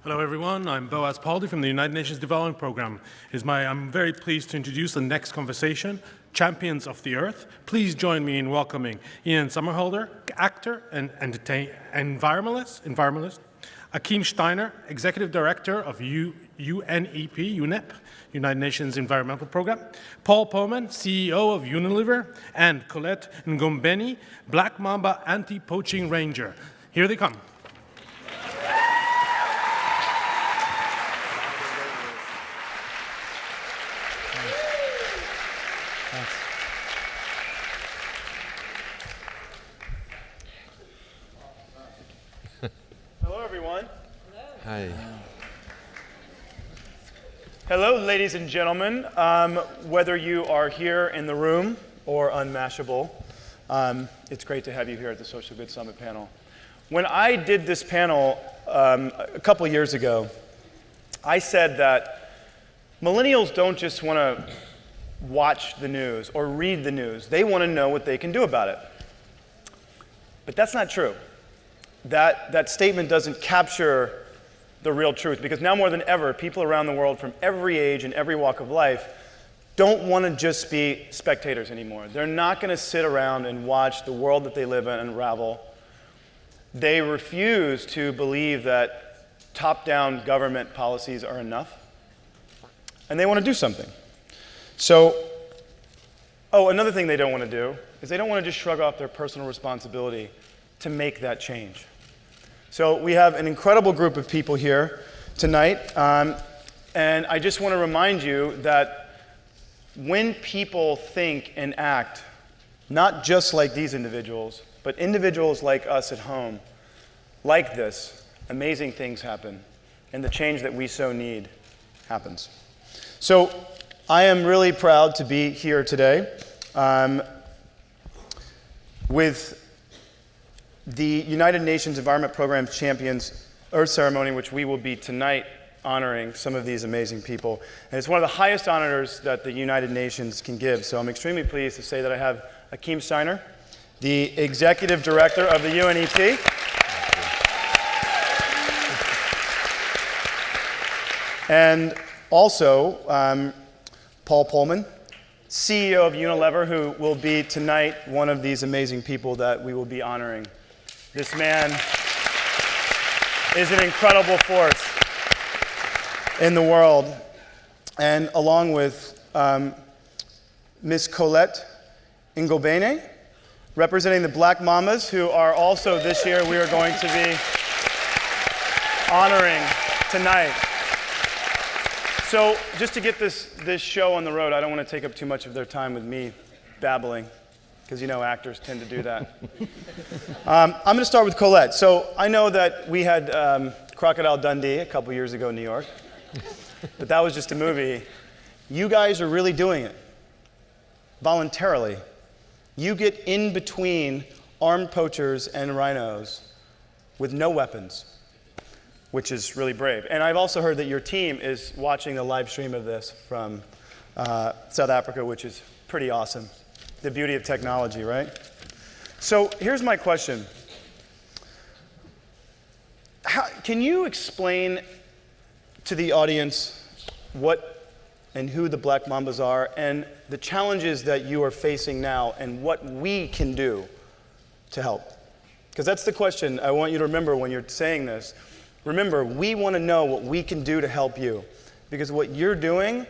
Hello everyone, I'm Boaz Paldi from the United Nations Development Programme. I'm very pleased to introduce the next conversation, Champions of the Earth. Please join me in welcoming Ian Somerhalder, actor and environmentalist, Achim Steiner, Executive Director of UNEP, United Nations Environmental Programme, Polman, CEO of Unilever, and Collet Ngobeni, Black Mamba anti-poaching ranger. Here they come. Hello, everyone. Hi. Hello, ladies and gentlemen. Whether you are here in the room or on Mashable, it's great to have you here at the Social Good Summit panel. When I did this panel a couple years ago, I said that millennials don't just want to watch the news or read the news. They want to know what they can do about it. But that's not true. That statement doesn't capture the real truth, because now more than ever, people around the world from every age and every walk of life don't want to just be spectators anymore. They're not going to sit around and watch the world that they live in unravel. They refuse to believe that top-down government policies are enough, and they want to do something. So, another thing they don't want to do is they don't want to just shrug off their personal responsibility to make that change. So we have an incredible group of people here tonight, and I just want to remind you that when people think and act, not just like these individuals, but individuals like us at home, like this, amazing things happen, and the change that we so need happens. So I am really proud to be here today with the United Nations Environment Programme Champions Earth Ceremony, which we will be tonight honoring some of these amazing people. And it's one of the highest honors that the United Nations can give. So I'm extremely pleased to say that I have Achim Steiner, the Executive Director of the UNEP. And also Polman, CEO of Unilever, who will be tonight one of these amazing people that we will be honoring. This man is an incredible force in the world. And along with Ms. Collet Ngobeni, representing the Black Mambas, who are also this year we are going to be honoring tonight. So just to get this show on the road, I don't want to take up too much of their time with me babbling, because you know actors tend to do that. I'm going to start with Collet. So I know that we had Crocodile Dundee a couple years ago in New York, but that was just a movie. You guys are really doing it, voluntarily. You get in between armed poachers and rhinos with no weapons, which is really brave. And I've also heard that your team is watching the live stream of this from South Africa, which is pretty awesome. The beauty of technology, right? So here's my question. Can you explain to the audience what and who the Black Mambas are and the challenges that you are facing now and what we can do to help? Because that's the question I want you to remember when you're saying this. Remember, we want to know what we can do to help you, because what you're doing,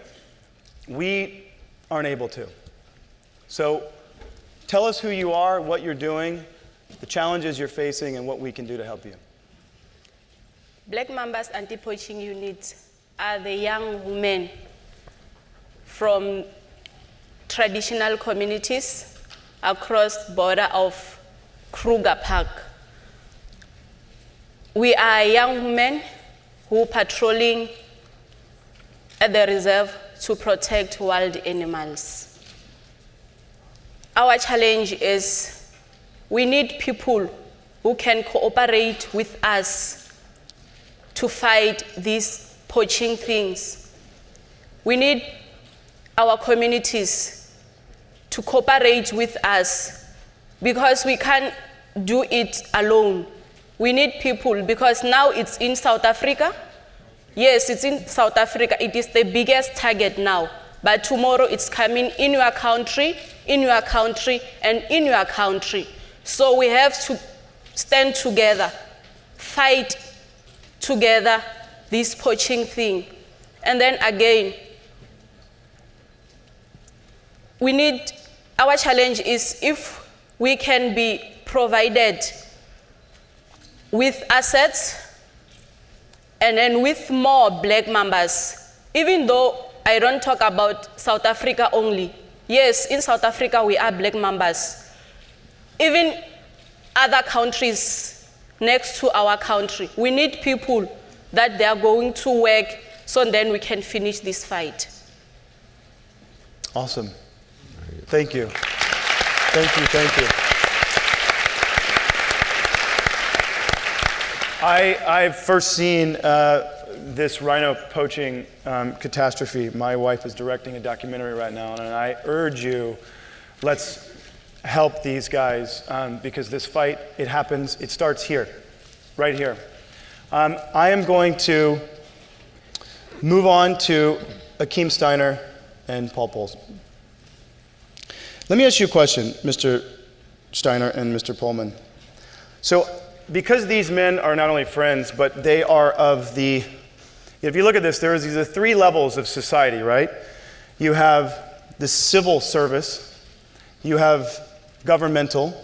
we aren't able to. So tell us who you are, what you're doing, the challenges you're facing, and what we can do to help you. Black Mambas anti-poaching units are the young women from traditional communities across the border of Kruger Park. We are young women who are patrolling at the reserve to protect wild animals. Our challenge is we need people who can cooperate with us to fight these poaching things. We need our communities to cooperate with us because we can't do it alone. We need people because now it's in South Africa, Yes, it's in South Africa. It is the biggest target now. But tomorrow it's coming in your country, and in your country. So we have to stand together, fight together this poaching thing. And then again, our challenge is if we can be provided with assets and then with more Black Mambas, even though I don't talk about South Africa only. Yes, in South Africa we are Black Mambas. Even other countries next to our country, we need people that they are going to work so then we can finish this fight. Awesome. Thank you. Thank you. I've first seen this rhino poaching catastrophe. My wife is directing a documentary right now, and I urge you, let's help these guys because this fight, it happens, it starts here, right here. I am going to move on to Achim Steiner and Paul Polman. Let me ask you a question, Mr. Steiner and Mr. Polman. So, because these men are not only friends, but they are of the, if you look at this, these are three levels of society, right? You have the civil service, you have governmental,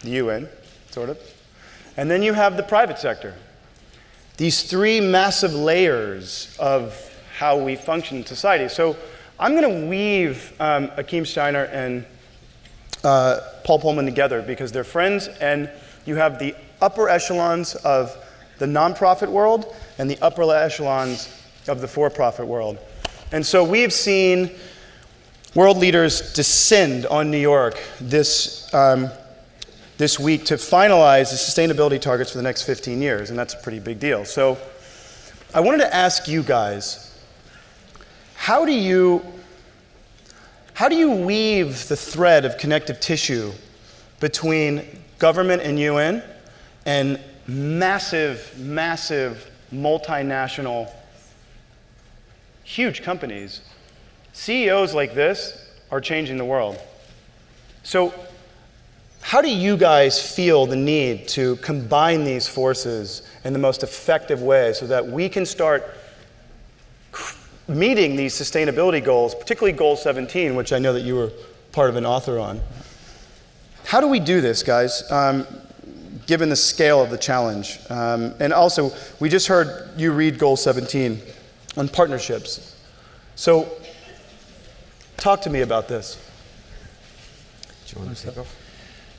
the UN, sort of, and then you have the private sector. These three massive layers of how we function in society. So I'm going to weave Achim Steiner and Paul Polman together because they're friends, and you have the upper echelons of the nonprofit world and the upper echelons of the for-profit world. And so we've seen world leaders descend on New York this week to finalize the sustainability targets for the next 15 years, and that's a pretty big deal. So I wanted to ask you guys, how do you weave the thread of connective tissue between government and UN and massive multinational, huge companies? CEOs like this are changing the world. So how do you guys feel the need to combine these forces in the most effective way so that we can start meeting these sustainability goals, particularly goal 17, which I know that you were part of an author on? How do we do this, guys, given the scale of the challenge? And also, we just heard you read goal 17 on partnerships. So talk to me about this. Do you want to take off?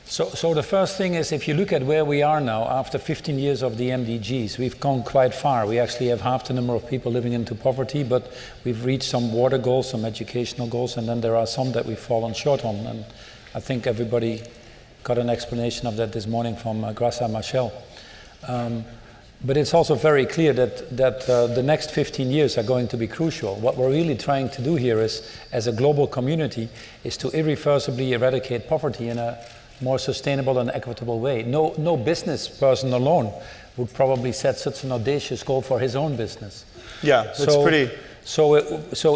So the first thing is, if you look at where we are now, after 15 years of the MDGs, we've gone quite far. We actually have half the number of people living into poverty, but we've reached some water goals, some educational goals, and then there are some that we've fallen short on. And I think everybody got an explanation of that this morning from Graça Machel. But it's also very clear that the next 15 years are going to be crucial. What we're really trying to do here is, as a global community, is to irreversibly eradicate poverty in a more sustainable and equitable way. No business person alone would probably set such an audacious goal for his own business. Yeah, that's pretty. So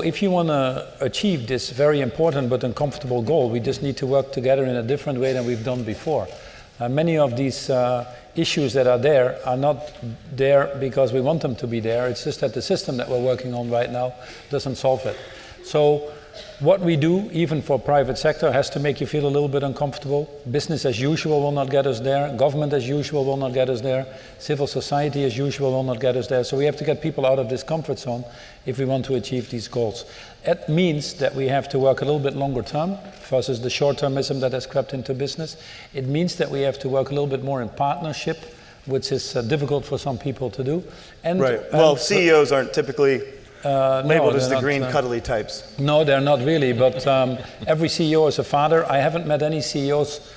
if you want to achieve this very important but uncomfortable goal, we just need to work together in a different way than we've done before. Many of these issues that are there are not there because we want them to be there. It's just that the system that we're working on right now doesn't solve it. So what we do, even for private sector, has to make you feel a little bit uncomfortable. Business as usual will not get us there. Government as usual will not get us there. Civil society as usual will not get us there. So we have to get people out of this comfort zone if we want to achieve these goals. It means that we have to work a little bit longer term versus the short-termism that has crept into business. It means that we have to work a little bit more in partnership, which is difficult for some people to do. And, right. Well, CEOs aren't typically labeled as the green cuddly types. No, they're not really, but every CEO is a father. I haven't met any CEOs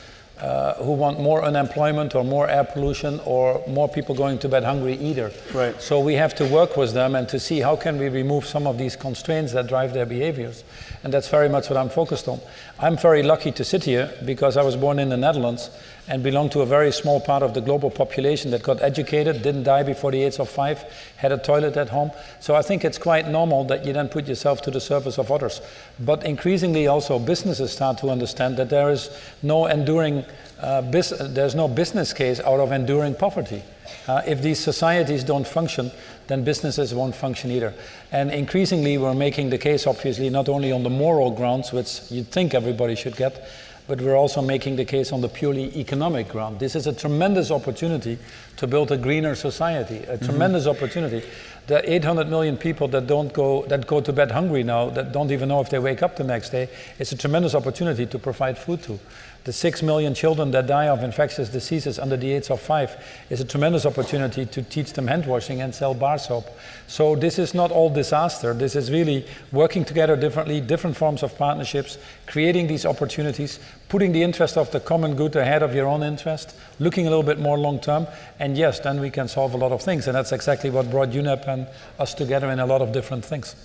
who want more unemployment or more air pollution or more people going to bed hungry either. Right. So we have to work with them and to see how can we remove some of these constraints that drive their behaviors. And that's very much what I'm focused on. I'm very lucky to sit here because I was born in the Netherlands and belong to a very small part of the global population that got educated, didn't die before the age of 5, had a toilet at home. So I think it's quite normal that you then put yourself to the service of others. But increasingly also businesses start to understand that there is no enduring, there's no business case out of enduring poverty. If these societies don't function, then businesses won't function either. And increasingly we're making the case, obviously, not only on the moral grounds, which you'd think everybody should get, but we're also making the case on the purely economic ground. This is a tremendous opportunity to build a greener society, a tremendous opportunity. The 800 million people that go to bed hungry now, that don't even know if they wake up the next day, it's a tremendous opportunity to provide food to. The 6 million children that die of infectious diseases under the age of 5 is a tremendous opportunity to teach them hand washing and sell bar soap. So this is not all disaster. This is really working together differently, different forms of partnerships, creating these opportunities, putting the interest of the common good ahead of your own interest, looking a little bit more long term, and yes, then we can solve a lot of things. And that's exactly what brought UNEP and us together in a lot of different things.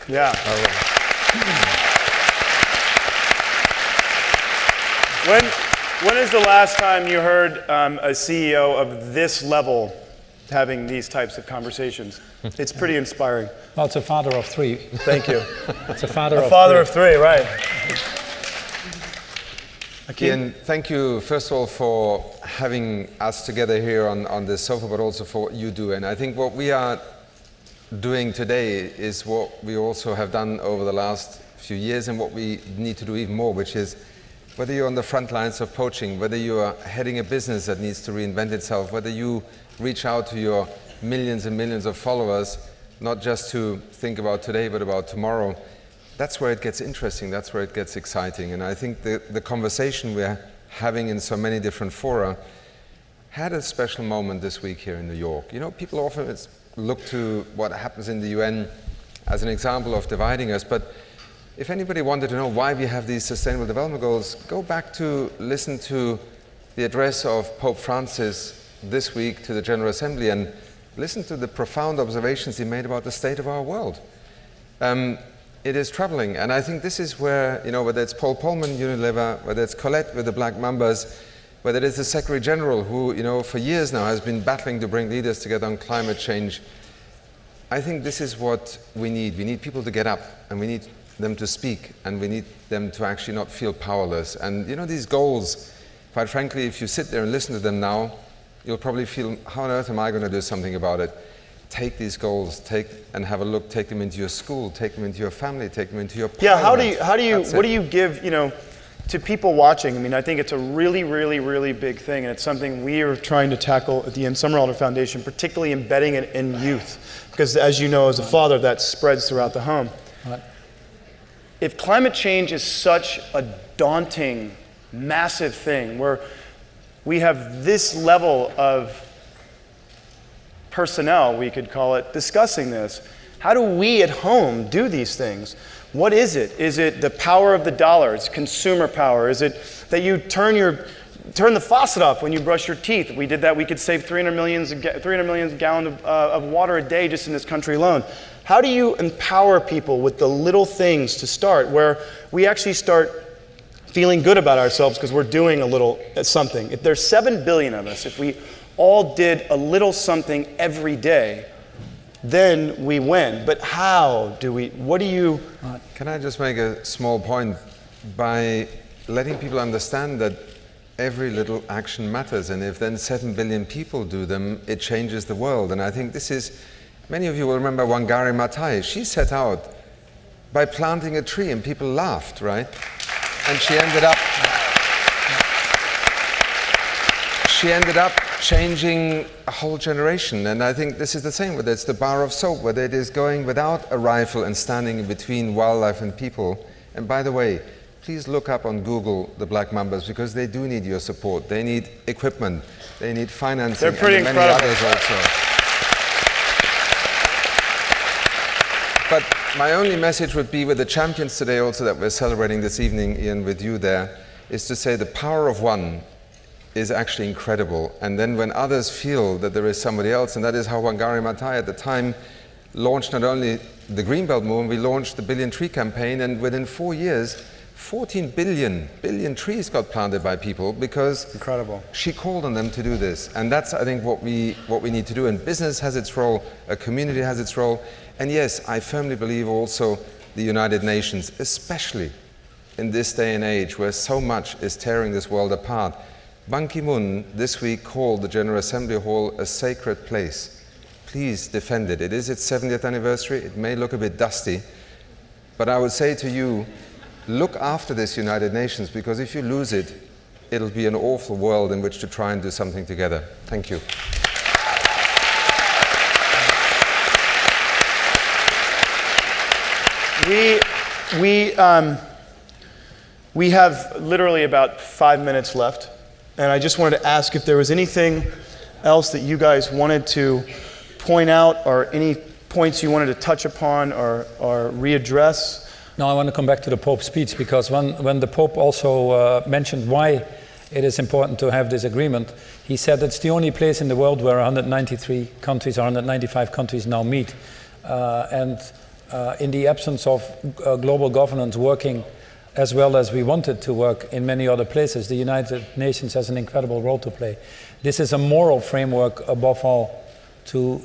Yeah. When is the last time you heard a CEO of this level having these types of conversations? It's pretty inspiring. Well, it's a father of 3. Thank you. It's a father of 3, right. Ian, thank you, first of all, for having us together here on this sofa, but also for what you do. And I think what we are doing today is what we also have done over the last few years and what we need to do even more, which is whether you're on the front lines of poaching, whether you are heading a business that needs to reinvent itself, whether you reach out to your millions and millions of followers, not just to think about today, but about tomorrow, that's where it gets interesting, that's where it gets exciting. And I think the conversation we're having in so many different fora had a special moment this week here in New York. You know, people often look to what happens in the UN as an example of dividing us, but if anybody wanted to know why we have these Sustainable Development Goals, go back to listen to the address of Pope Francis this week to the General Assembly and listen to the profound observations he made about the state of our world. It is troubling, and I think this is where, you know, whether it's Polman, Unilever, whether it's Collet with the Black Mambas, whether it is the Secretary General who, you know, for years now has been battling to bring leaders together on climate change, I think this is what we need. We need people to get up, and we need them to speak, and we need them to actually not feel powerless. And you know, these goals, quite frankly, if you sit there and listen to them now, you'll probably feel, how on earth am I going to do something about it? Take these goals, take and have a look, take them into your school, take them into your family, take them into your parliament. Yeah, what do you give, you know, to people watching? I mean, I think it's a really, really, really big thing, and it's something we are trying to tackle at the Somerhalder Foundation, particularly embedding it in youth, because as you know, as a father, that spreads throughout the home. Right. If climate change is such a daunting, massive thing, where we have this level of personnel, we could call it, discussing this, how do we at home do these things? What is it? Is it the power of the dollar? It's consumer power. Is it that you turn the faucet off when you brush your teeth? If we did that, we could save 300 million gallons of water a day just in this country alone. How do you empower people with the little things to start, where we actually start feeling good about ourselves because we're doing a little something? If there's 7 billion of us, if we all did a little something every day, then we win. But how do we, what do you... Can I just make a small point? By letting people understand that every little action matters, and if then 7 billion people do them, it changes the world. And I think this is, many of you will remember Wangari Maathai. She set out by planting a tree and people laughed, right? And she ended up changing a whole generation. And I think this is the same, whether it's the bar of soap, whether it is going without a rifle and standing in between wildlife and people. And by the way, please look up on Google the Black Mambas, because they do need your support. They need equipment, they need financing. They're pretty and incredible. Many others also. But my only message would be with the champions today also that we're celebrating this evening, Ian, with you there, is to say the power of one is actually incredible. And then when others feel that there is somebody else, and that is how Wangari Maathai at the time launched not only the Greenbelt movement, we launched the Billion Tree campaign, and within 4 years, 14 billion trees got planted by people because Incredible. she called on them to do this. And that's, I think, what we need to do. And business has its role, a community has its role. And yes, I firmly believe also the United Nations, especially in this day and age where so much is tearing this world apart. Ban Ki-moon this week called the General Assembly Hall a sacred place. Please defend it. It is its 70th anniversary. It may look a bit dusty, but I would say to you, look after this United Nations, because if you lose it, it'll be an awful world in which to try and do something together. Thank you. We have literally about 5 minutes left, and I just wanted to ask if there was anything else that you guys wanted to point out, or any points you wanted to touch upon or readdress. No, I want to come back to the Pope's speech, because when the Pope also mentioned why it is important to have this agreement, he said it's the only place in the world where 193 countries or 195 countries now meet. In the absence of global governance working as well as we want it to work in many other places, the United Nations has an incredible role to play. This is a moral framework above all to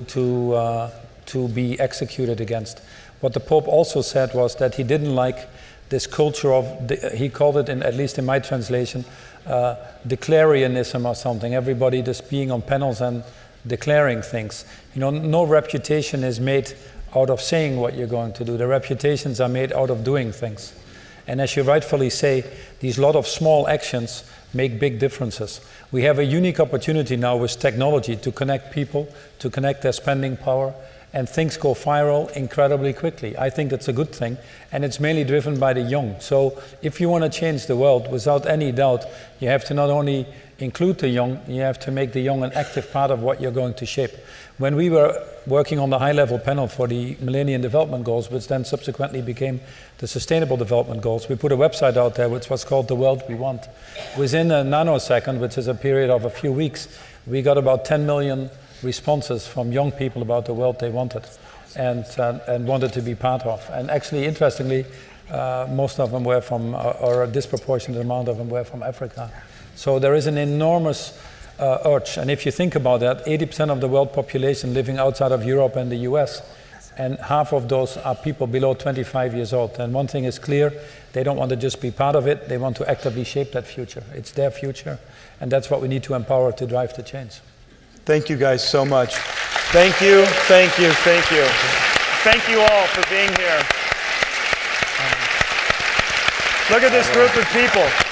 be executed against. What the Pope also said was that he didn't like this culture of, he called it, at least in my translation, declarianism or something. Everybody just being on panels and declaring things. You know, no reputation is made out of saying what you're going to do. The reputations are made out of doing things. And as you rightfully say, these lot of small actions make big differences. We have a unique opportunity now with technology to connect people, to connect their spending power, and things go viral incredibly quickly. I think that's a good thing, and it's mainly driven by the young. So if you want to change the world, without any doubt, you have to not only include the young, you have to make the young an active part of what you're going to shape. When we were working on the high-level panel for the Millennium Development Goals, which then subsequently became the Sustainable Development Goals, we put a website out there which was called The World We Want. Within a nanosecond, which is a period of a few weeks, we got about 10 million responses from young people about the world they wanted and wanted to be part of. And actually, interestingly, most of them were from, or a disproportionate amount of them were from Africa. So there is an enormous urge. And if you think about that, 80% of the world population living outside of Europe and the US, and half of those are people below 25 years old. And one thing is clear, they don't want to just be part of it, they want to actively shape that future. It's their future, and that's what we need to empower to drive the change. Thank you guys so much. Thank you, thank you, thank you. Thank you all for being here. Look at this group of people.